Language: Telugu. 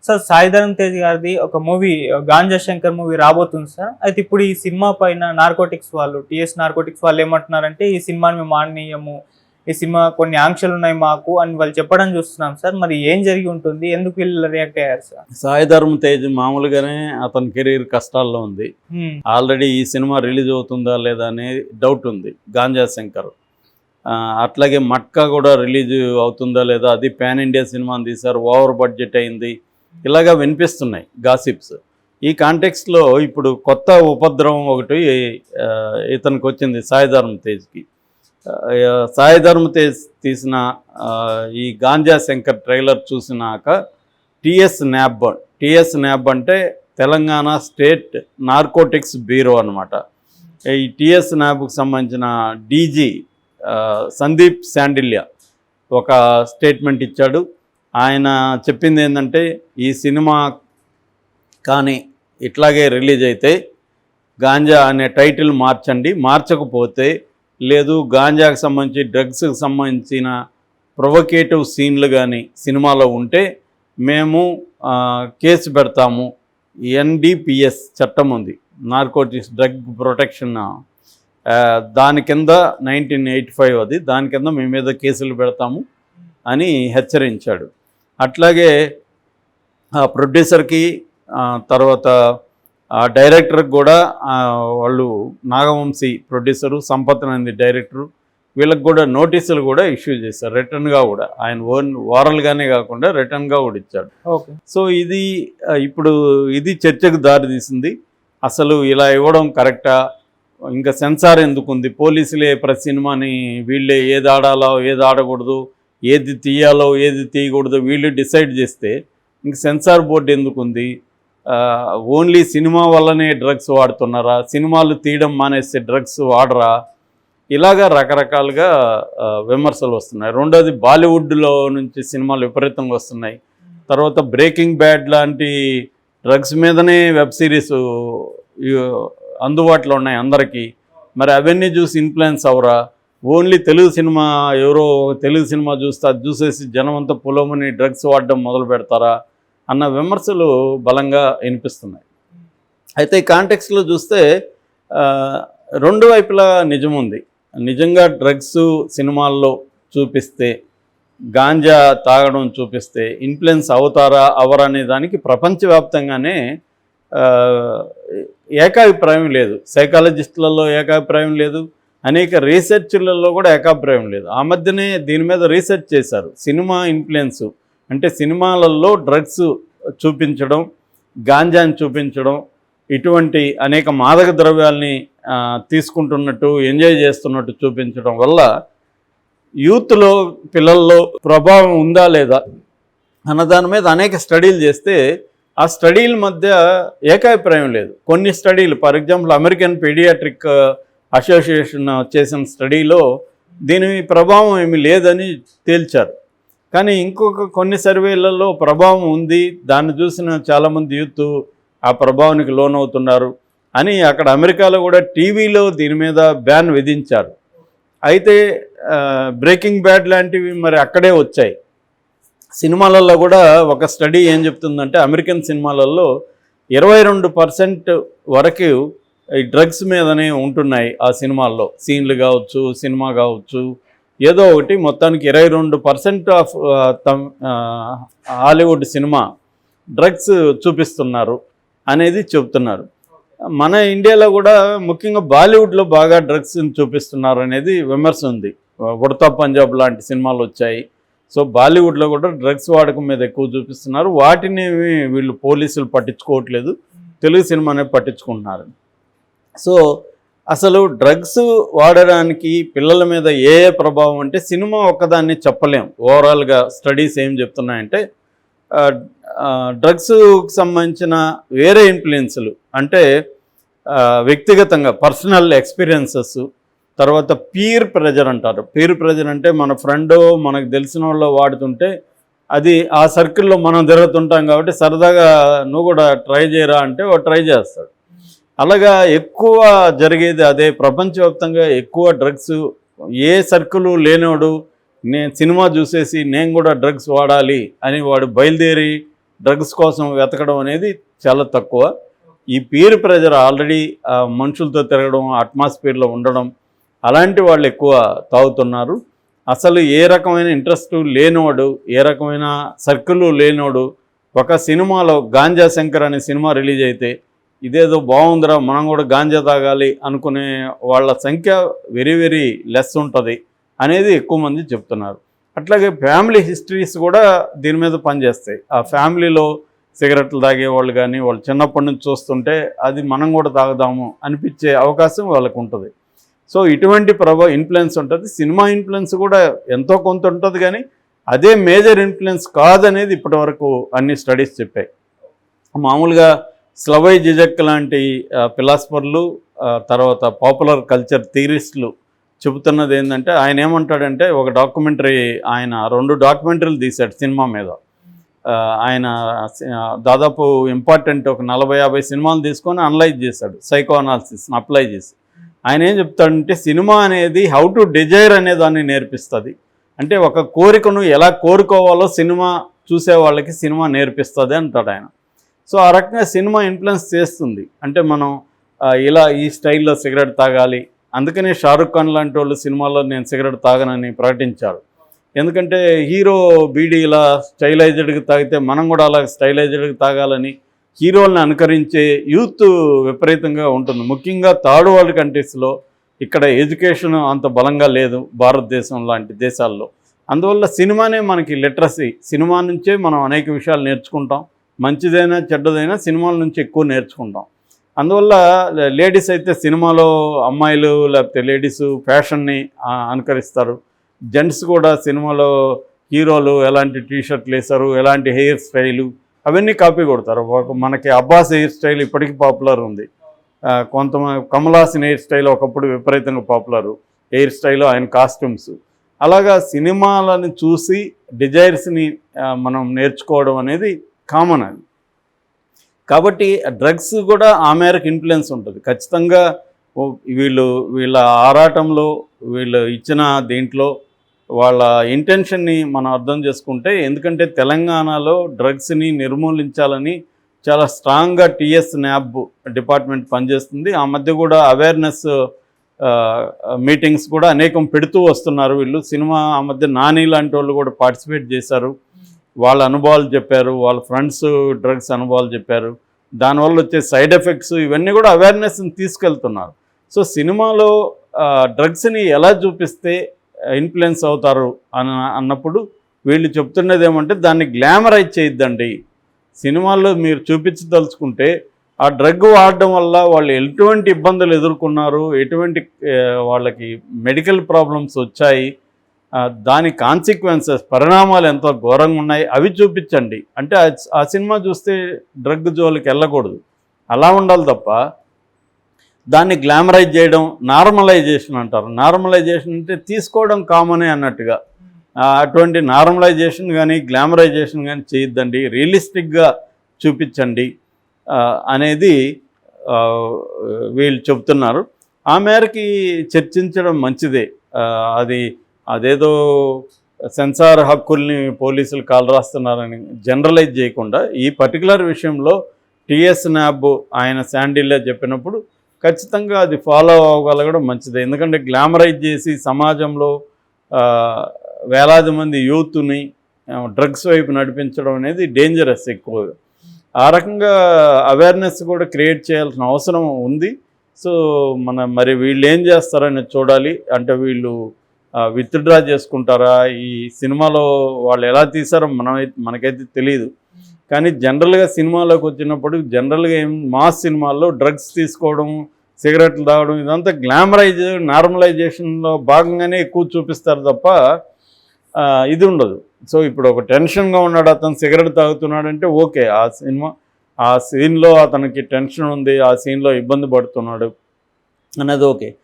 సార్ సాయి ధరమ్ తేజ్ గారిది ఒక మూవీ 'గాంజా శంకర్' మూవీ రాబోతుంది సార్. అయితే ఇప్పుడు ఈ సినిమా పైన నార్కోటిక్స్ వాళ్ళు టీఎస్ నార్కోటిక్స్ వాళ్ళు ఏమంటున్నారంటే ఈ సినిమాని మేము ఆడనీయము, ఈ సినిమా కొన్ని ఆంక్షలు ఉన్నాయి మాకు అని వాళ్ళు చెప్పడం చూస్తున్నాం సార్. మరి ఏం జరిగి ఉంటుంది, ఎందుకు వీళ్ళు రియాక్ట్ అయ్యారు సార్? సాయి ధరమ్ తేజ్ మామూలుగానే అతని కెరీర్ కష్టాల్లో ఉంది. ఆల్రెడీ ఈ సినిమా రిలీజ్ అవుతుందా లేదా అనే డౌట్ ఉంది. 'గాంజా శంకర్' అట్లాగే 'మట్కా' కూడా రిలీజ్ అవుతుందా లేదా, అది పాన్ ఇండియా సినిమాని తీశారు, ఓవర్ బడ్జెట్ అయింది, ఇలాగా వినిపిస్తున్నాయి గాసిప్స్. ఈ కాంటెక్స్ట్లో ఇప్పుడు కొత్త ఉపద్రవం ఒకటి ఇతనికి వచ్చింది సాయి ధరమ్ తేజ్కి. సాయి ధరమ్ తేజ్ తీసిన ఈ 'గాంజా శంకర్' ట్రైలర్ చూసినాక టీఎస్ న్యాబ్ అంటే తెలంగాణ స్టేట్ నార్కోటిక్స్ బ్యూరో అనమాట. ఈ టీఎస్ న్యాబ్కి సంబంధించిన డీజీ సందీప్ శాండిల్య ఒక స్టేట్మెంట్ ఇచ్చాడు. ఆయన చెప్పింది ఏంటంటే, ఈ సినిమా కానీ ఇట్లాగే రిలీజ్ అయితే గాంజా అనే టైటిల్ మార్చండి, మార్చకపోతే లేదు గాంజాకు సంబంధించి డ్రగ్స్కి సంబంధించిన ప్రొవకేటివ్ సీన్లు కానీ సినిమాలో ఉంటే మేము కేసు పెడతాము. NDPS చట్టం ఉంది, నార్కోటిక్స్ డ్రగ్ ప్రొటెక్షన్, దాని కింద 1985 అది, దాని కింద మీ మీద కేసులు పెడతాము అని హెచ్చరించాడు. అట్లాగే ప్రొడ్యూసర్కి తర్వాత డైరెక్టర్కి కూడా వాళ్ళు నాగవంశీ ప్రొడ్యూసరు, సంపత్ నంది డైరెక్టరు, వీళ్ళకి కూడా నోటీసులు కూడా ఇష్యూ చేశారు రిటర్న్గా కూడా. ఆయన ఓరల్గానే కాకుండా రిటర్న్గా కూడా ఇచ్చాడు. ఓకే. సో ఇది ఇప్పుడు ఇది చర్చకు దారితీసింది. అసలు ఇలా ఇవ్వడం కరెక్టా, ఇంకా సెన్సార్ ఎందుకుంది, పోలీసులే ప్రతి సినిమాని వీళ్ళే ఏది ఆడాలో ఏది ఆడకూడదు, ఏది తీయాలో ఏది తీయకూడదు వీళ్ళు డిసైడ్ చేస్తే ఇంక సెన్సార్ బోర్డు ఎందుకుంది, ఓన్లీ సినిమా వల్లనే డ్రగ్స్ వాడుతున్నారా, సినిమాలు తీయడం మానేస్తే డ్రగ్స్ వాడరా, ఇలాగా రకరకాలుగా విమర్శలు వస్తున్నాయి. రెండోది బాలీవుడ్లో నుంచి సినిమాలు విపరీతంగా వస్తున్నాయి. తర్వాత బ్రేకింగ్ బ్యాడ్ లాంటి డ్రగ్స్ మీదనే వెబ్ సిరీస్ అందుబాటులో ఉన్నాయి అందరికీ. మరి అవన్నీ చూసి ఇన్ఫ్లుయెన్స్ అవరా, ఓన్లీ తెలుగు సినిమా ఎవరో తెలుగు సినిమా చూస్తే అది చూసేసి జనం అంతా పొలమని డ్రగ్స్ వాడడం మొదలు పెడతారా అన్న విమర్శలు బలంగా వినిపిస్తున్నాయి. అయితే ఈ కాంటెక్స్లో చూస్తే రెండు వైపులా నిజం ఉంది. నిజంగా డ్రగ్స్ సినిమాల్లో చూపిస్తే, గాంజా తాగడం చూపిస్తే ఇన్ఫ్లుయెన్స్ అవుతారా అవరా అనే దానికి ప్రపంచవ్యాప్తంగానే ఏకాభిప్రాయం లేదు. సైకాలజిస్టులలో ఏకాభిప్రాయం లేదు, అనేక రీసెర్చ్లలో కూడా ఏకాభిప్రాయం లేదు. ఆ మధ్యనే దీని మీద రీసెర్చ్ చేశారు. సినిమా ఇన్ఫ్లుయెన్స్ అంటే సినిమాలలో డ్రగ్స్ చూపించడం, గాంజాని చూపించడం, ఇటువంటి అనేక మాదక ద్రవ్యాల్ని తీసుకుంటున్నట్టు ఎంజాయ్ చేస్తున్నట్టు చూపించడం వల్ల యూత్లో పిల్లల్లో ప్రభావం ఉందా లేదా అన్న దాని మీద అనేక స్టడీలు చేస్తే ఆ స్టడీల మధ్య ఏకాభిప్రాయం లేదు. కొన్ని స్టడీలు, for example American paediatric association చేసిన స్టడీలో దీని ప్రభావం ఏమీ లేదని తేల్చారు. కానీ ఇంకొక కొన్ని సర్వేలలో ప్రభావం ఉంది, దాన్ని చూసిన చాలామంది యూత్ ఆ ప్రభావానికి లోనవుతున్నారు అని అక్కడ అమెరికాలో కూడా టీవీలో దీని మీద బ్యాన్ విధించారు. అయితే బ్రేకింగ్ బ్యాడ్ లాంటివి మరి అక్కడే వచ్చాయి. సినిమాలలో కూడా ఒక స్టడీ ఏం చెప్తుందంటే, అమెరికన్ సినిమాలలో 22% వరకు ఈ డ్రగ్స్ మీదనే ఉంటున్నాయి ఆ సినిమాల్లో. సీన్లు కావచ్చు, సినిమా కావచ్చు, ఏదో ఒకటి మొత్తానికి 22% ఆఫ్ హాలీవుడ్ సినిమా డ్రగ్స్ చూపిస్తున్నారు అనేది చెబుతున్నారు. మన ఇండియాలో కూడా ముఖ్యంగా బాలీవుడ్లో బాగా డ్రగ్స్ చూపిస్తున్నారు అనేది విమర్శ ఉంది. ఉడతా పంజాబ్ లాంటి సినిమాలు వచ్చాయి. సో బాలీవుడ్లో కూడా డ్రగ్స్ వాడకం మీద ఎక్కువ చూపిస్తున్నారు. వాటిని వీళ్ళు పోలీసులు పట్టించుకోవట్లేదు, తెలుగు సినిమానే పట్టించుకుంటున్నారు. సో అసలు డ్రగ్స్ వాడడానికి పిల్లల మీద ఏ ప్రభావం అంటే సినిమా ఒక్కదాన్ని చెప్పలేం. ఓవరాల్గా స్టడీస్ ఏం చెప్తున్నాయంటే డ్రగ్స్కి సంబంధించిన వేరే ఇన్ఫ్లుయెన్స్లు అంటే వ్యక్తిగతంగా పర్సనల్ ఎక్స్పీరియన్సెస్, తర్వాత పీర్ ప్రెజర్ అంటారు. పీర్ ప్రెజర్ అంటే మన ఫ్రెండ్ మనకు తెలిసిన వాళ్ళు వాడుతుంటే అది ఆ సర్కిల్లో మనం తిరుగుతుంటాం కాబట్టి సరదాగా నువ్వు కూడా ట్రై చేయరా అంటే వాడు ట్రై చేస్తాడు. అలాగా ఎక్కువ జరిగేది అదే. ప్రపంచవ్యాప్తంగా ఎక్కువ డ్రగ్స్ ఏ సర్కిల్ లేనివాడు నేను సినిమా చూసేసి నేను కూడా డ్రగ్స్ వాడాలి అని వాడు బయలుదేరి డ్రగ్స్ కోసం వెతకడం అనేది చాలా తక్కువ. ఈ పీర్ ప్రెజర్ ఆల్రెడీ మనుషులతో తిరగడం, అట్మాస్ఫియర్లో ఉండడం, అలాంటి వాళ్ళు ఎక్కువ తాగుతున్నారు. అసలు ఏ రకమైన ఇంట్రెస్ట్ లేనివాడు, ఏ రకమైన సర్కిల్ లేనివాడు ఒక సినిమాలో గాంజా శంకర్ అనే సినిమా రిలీజ్ అయితే ఇదేదో బాగుందిరా మనం కూడా గాంజా తాగాలి అనుకునే వాళ్ళ సంఖ్య వెరీ వెరీ లెస్ ఉంటుంది అనేది ఎక్కువ మంది చెప్తున్నారు. అట్లాగే ఫ్యామిలీ హిస్టరీస్ కూడా దీని మీద పనిచేస్తాయి. ఆ ఫ్యామిలీలో సిగరెట్లు తాగేవాళ్ళు కానీ వాళ్ళు చిన్నప్పటి నుంచి చూస్తుంటే అది మనం కూడా తాగుదాము అనిపించే అవకాశం వాళ్ళకు ఉంటుంది. సో ఇటువంటి ఇన్ఫ్లుయెన్స్ ఉంటుంది. సినిమా ఇన్ఫ్లుయెన్స్ కూడా ఎంతో కొంత ఉంటుంది, కానీ అదే మేజర్ ఇన్ఫ్లుయెన్స్ కాదనేది ఇప్పటివరకు అన్ని స్టడీస్ చెప్పాయి. మామూలుగా స్లవోయ్ జిజెక్ లాంటి ఫిలాసఫర్లు, తర్వాత పాపులర్ కల్చర్ థియరిస్టులు చెబుతున్నది ఏంటంటే, ఆయన ఏమంటాడంటే, ఒక డాక్యుమెంటరీ ఆయన 2 డాక్యుమెంటరీలు తీశాడు సినిమా మీద. ఆయన దాదాపు ఇంపార్టెంట్ ఒక 40-50 సినిమాలు తీసుకొని అనలైజ్ చేశాడు, సైకో అనాలిసిస్ని అప్లై చేసి. ఆయన ఏం చెప్తాడంటే, సినిమా అనేది హౌ టు డిజైర్ అనే దాన్ని నేర్పిస్తుంది. అంటే ఒక కోరికను ఎలా కోరుకోవాలో సినిమా చూసే వాళ్ళకి సినిమా నేర్పిస్తుంది అంటాడు ఆయన. సో ఆ రకంగా సినిమా ఇన్ఫ్లుయెన్స్ చేస్తుంది. అంటే మనం ఇలా ఈ స్టైల్లో సిగరెట్ తాగాలి, అందుకనే షారుఖ్ ఖాన్ లాంటి వాళ్ళు సినిమాలో నేను సిగరెట్ తాగనని ప్రకటించారు. ఎందుకంటే హీరో బీడీ ఇలా స్టైలైజ్డ్గా తాగితే మనం కూడా అలా స్టైలైజ్డ్గా తాగాలని హీరోలను అనుకరించే యూత్ విపరీతంగా ఉంటుంది. ముఖ్యంగా థర్డ్ వరల్డ్ కంట్రీస్లో ఇక్కడ ఎడ్యుకేషన్ అంత బలంగా లేదు భారతదేశం లాంటి దేశాల్లో. అందువల్ల సినిమానే మనకి లిటరసీ. సినిమా నుంచే మనం అనేక విషయాలు నేర్చుకుంటాం. మంచిదైనా చెడ్డదైనా సినిమాల నుంచి ఎక్కువ నేర్చుకుంటాం. అందువల్ల లేడీస్ అయితే సినిమాలో అమ్మాయిలు లేకపోతే లేడీస్ ఫ్యాషన్ని అనుకరిస్తారు. జెంట్స్ కూడా సినిమాలో హీరోలు ఎలాంటి టీషర్ట్లు వేస్తారు, ఎలాంటి హెయిర్ స్టైలు అవన్నీ కాపీ కొడతారు. మనకి అబ్బాస్ హెయిర్ స్టైల్ ఇప్పటికీ పాపులర్ ఉంది. కొంతమంది కమల్ హాసన్ హెయిర్ స్టైల్ ఒకప్పుడు విపరీతంగా పాపులరు, హెయిర్ స్టైలు, ఆయన కాస్ట్యూమ్స్. అలాగా సినిమాలను చూసి డిజైర్స్ని మనం నేర్చుకోవడం అనేది కామన్. అది కాబట్టి డ్రగ్స్ కూడా ఆ మేరకు ఇన్ఫ్లుయెన్స్ ఉంటుంది ఖచ్చితంగా. వీళ్ళ ఆరాటంలో వీళ్ళు ఇచ్చిన దీంట్లో వాళ్ళ ఇంటెన్షన్ని మనం అర్థం చేసుకుంటే, ఎందుకంటే తెలంగాణలో డ్రగ్స్ని నిర్మూలించాలని చాలా స్ట్రాంగ్గా టీఎస్ న్యాబ్ డిపార్ట్మెంట్ పనిచేస్తుంది. ఆ మధ్య కూడా అవేర్నెస్ మీటింగ్స్ కూడా అనేకం పెడుతూ వస్తున్నారు వీళ్ళు. సినిమా ఆ మధ్య నాని లాంటి వాళ్ళు కూడా పార్టిసిపేట్ చేశారు, వాళ్ళ అనుభవాలు చెప్పారు, వాళ్ళ ఫ్రెండ్స్ డ్రగ్స్ అనుభవాలు చెప్పారు. దానివల్ల వచ్చే సైడ్ ఎఫెక్ట్స్ ఇవన్నీ కూడా అవేర్నెస్ని తీసుకెళ్తున్నారు. సో సినిమాలో డ్రగ్స్ని ఎలా చూపిస్తే ఇన్ఫ్లుయెన్స్ అవుతారు అన్నప్పుడు వీళ్ళు చెప్తున్నది ఏమంటే, దాన్ని గ్లామరైజ్ చేయొద్దండి. సినిమాల్లో మీరు చూపించదలుచుకుంటే ఆ డ్రగ్ వాడడం వల్ల వాళ్ళు ఎటువంటి ఇబ్బందులు ఎదుర్కొన్నారు, ఎటువంటి వాళ్ళకి మెడికల్ ప్రాబ్లమ్స్ వచ్చాయి, దాని కాన్సిక్వెన్సెస్ పరిణామాలు ఎంతో ఘోరంగా ఉన్నాయి అవి చూపించండి. అంటే ఆ సినిమా చూస్తే డ్రగ్ జోలికి వెళ్ళకూడదు, అలా ఉండాలి తప్ప దాన్ని గ్లామరైజ్ చేయడం, నార్మలైజేషన్ అంటారు. నార్మలైజేషన్ అంటే తీసుకోవడం కామనే అన్నట్టుగా. అటువంటి నార్మలైజేషన్ కానీ గ్లామరైజేషన్ కానీ చేయొద్దండి, రియలిస్టిక్గా చూపించండి అనేది వీళ్ళు చెప్తున్నారు. ఆ మేరకి చర్చించడం మంచిదే. అదేదో సెన్సార్ హక్కుల్ని పోలీసులు కాలు రాస్తున్నారని జనరలైజ్ చేయకుండా ఈ పర్టికులర్ విషయంలో టీఎస్ న్యాబ్ ఆయన శాండిల్లో చెప్పినప్పుడు ఖచ్చితంగా అది ఫాలో అవ్వగలగడం మంచిదే. ఎందుకంటే గ్లామరైజ్ చేసి సమాజంలో వేలాది మంది యూత్ని డ్రగ్స్ వైపు నడిపించడం అనేది డేంజరస్ ఎక్కువగా. ఆ రకంగా అవేర్నెస్ కూడా క్రియేట్ చేయాల్సిన అవసరం ఉంది. సో మరి వీళ్ళు ఏం చేస్తారని చూడాలి. అంటే వీళ్ళు విత్డ్రా చేసుకుంటారా, ఈ సినిమాలో వాళ్ళు ఎలా తీసారో మనకైతే తెలియదు. కానీ జనరల్గా సినిమాలోకి వచ్చినప్పుడు జనరల్గా మాస్ సినిమాల్లో డ్రగ్స్ తీసుకోవడం, సిగరెట్లు తాగడం ఇదంతా నార్మలైజేషన్లో భాగంగానే ఎక్కువ చూపిస్తారు తప్ప ఇది ఉండదు. సో ఇప్పుడు ఒక టెన్షన్గా ఉన్నాడు, అతను సిగరెట్ తాగుతున్నాడంటే ఓకే, ఆ సీన్లో అతనికి టెన్షన్ ఉంది, ఆ సీన్లో ఇబ్బంది పడుతున్నాడు అనేది ఓకే.